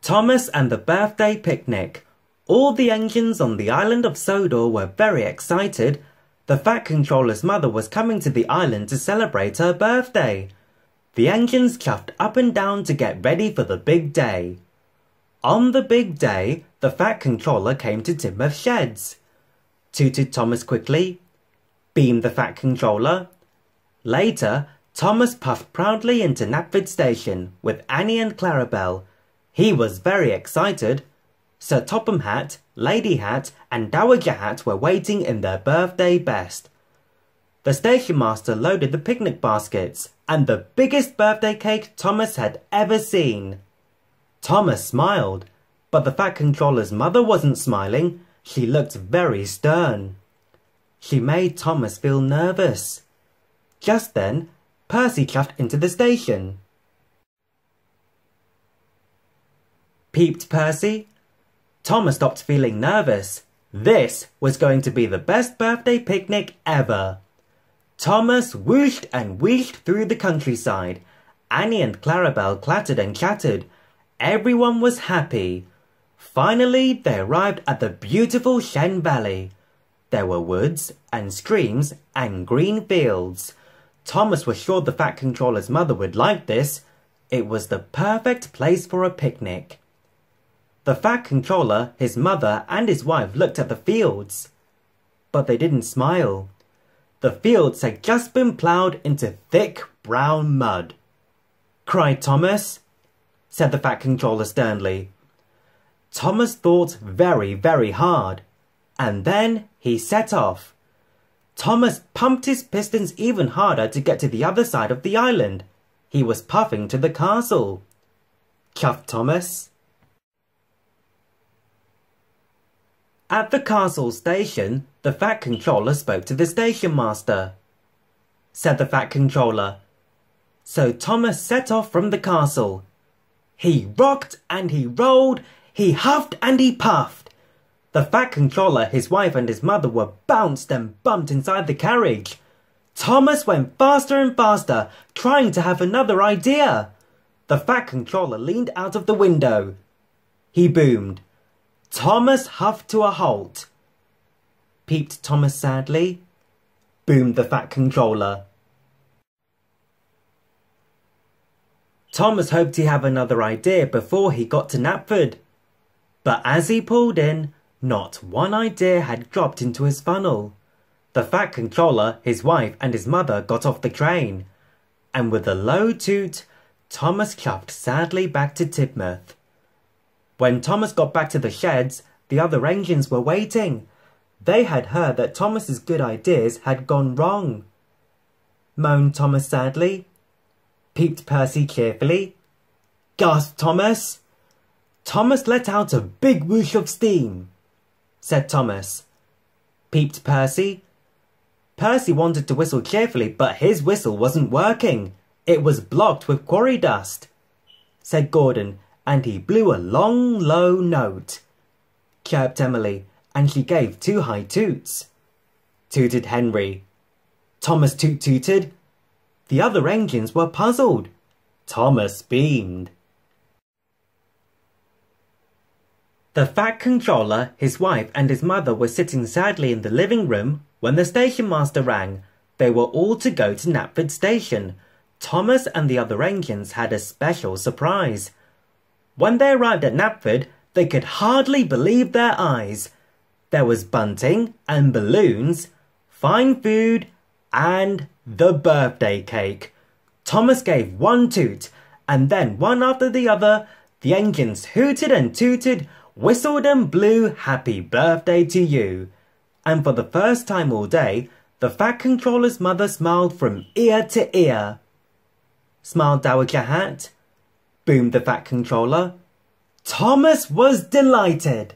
Thomas and the birthday picnic. All the engines on the island of Sodor were very excited. The Fat Controller's mother was coming to the island to celebrate her birthday. The engines chuffed up and down to get ready for the big day. On the big day, the Fat Controller came to Tidmouth Sheds. Tooted Thomas quickly. Beamed the Fat Controller. Later, Thomas puffed proudly into Knapford Station with Annie and Clarabelle. He was very excited. Sir Topham Hatt, Lady Hat and Dowager Hat were waiting in their birthday best. The station master loaded the picnic baskets and the biggest birthday cake Thomas had ever seen. Thomas smiled, but the Fat Controller's mother wasn't smiling. She looked very stern. She made Thomas feel nervous. Just then, Percy chuffed into the station. Peeped Percy. Thomas stopped feeling nervous. This was going to be the best birthday picnic ever. Thomas whooshed and wheeshed through the countryside. Annie and Clarabelle clattered and chattered. Everyone was happy. Finally, they arrived at the beautiful Shen Valley. There were woods and streams and green fields. Thomas was sure the Fat Controller's mother would like this. It was the perfect place for a picnic. The Fat Controller, his mother and his wife looked at the fields, but they didn't smile. The fields had just been ploughed into thick brown mud. "Cried Thomas," said the Fat Controller sternly. Thomas thought very, very hard, and then he set off. Thomas pumped his pistons even harder to get to the other side of the island. He was puffing to the castle. Chuffed Thomas. At the castle station, the Fat Controller spoke to the station master. Said the Fat Controller. So Thomas set off from the castle. He rocked and he rolled, he huffed and he puffed. The Fat Controller, his wife and his mother were bounced and bumped inside the carriage. Thomas went faster and faster, trying to have another idea. The Fat Controller leaned out of the window. He boomed. Thomas huffed to a halt. Peeped Thomas sadly. Boomed the Fat Controller. Thomas hoped he'd have another idea before he got to Knapford. But as he pulled in, not one idea had dropped into his funnel. The Fat Controller, his wife and his mother got off the train, and with a low toot, Thomas chuffed sadly back to Tidmouth. When Thomas got back to the sheds, the other engines were waiting. They had heard that Thomas's good ideas had gone wrong. Moaned Thomas sadly. Peeped Percy cheerfully. Gasped Thomas. Thomas let out a big whoosh of steam. Said Thomas. Peeped Percy. Percy wanted to whistle cheerfully, but his whistle wasn't working. It was blocked with quarry dust. Said Gordon, and he blew a long, low note. Chirped Emily, and she gave 2 high toots. Tooted Henry. Thomas toot-tooted. The other engines were puzzled. Thomas beamed. The Fat Controller, his wife and his mother were sitting sadly in the living room when the station master rang. They were all to go to Knapford Station. Thomas and the other engines had a special surprise. When they arrived at Knapford, they could hardly believe their eyes. There was bunting and balloons, fine food, and the birthday cake. Thomas gave 1 toot, and then one after the other, the engines hooted and tooted, whistled and blew happy birthday to you. And for the first time all day, the Fat Controller's mother smiled from ear to ear. Smiled Dowager Hat. Boomed the Fat Controller. Thomas was delighted.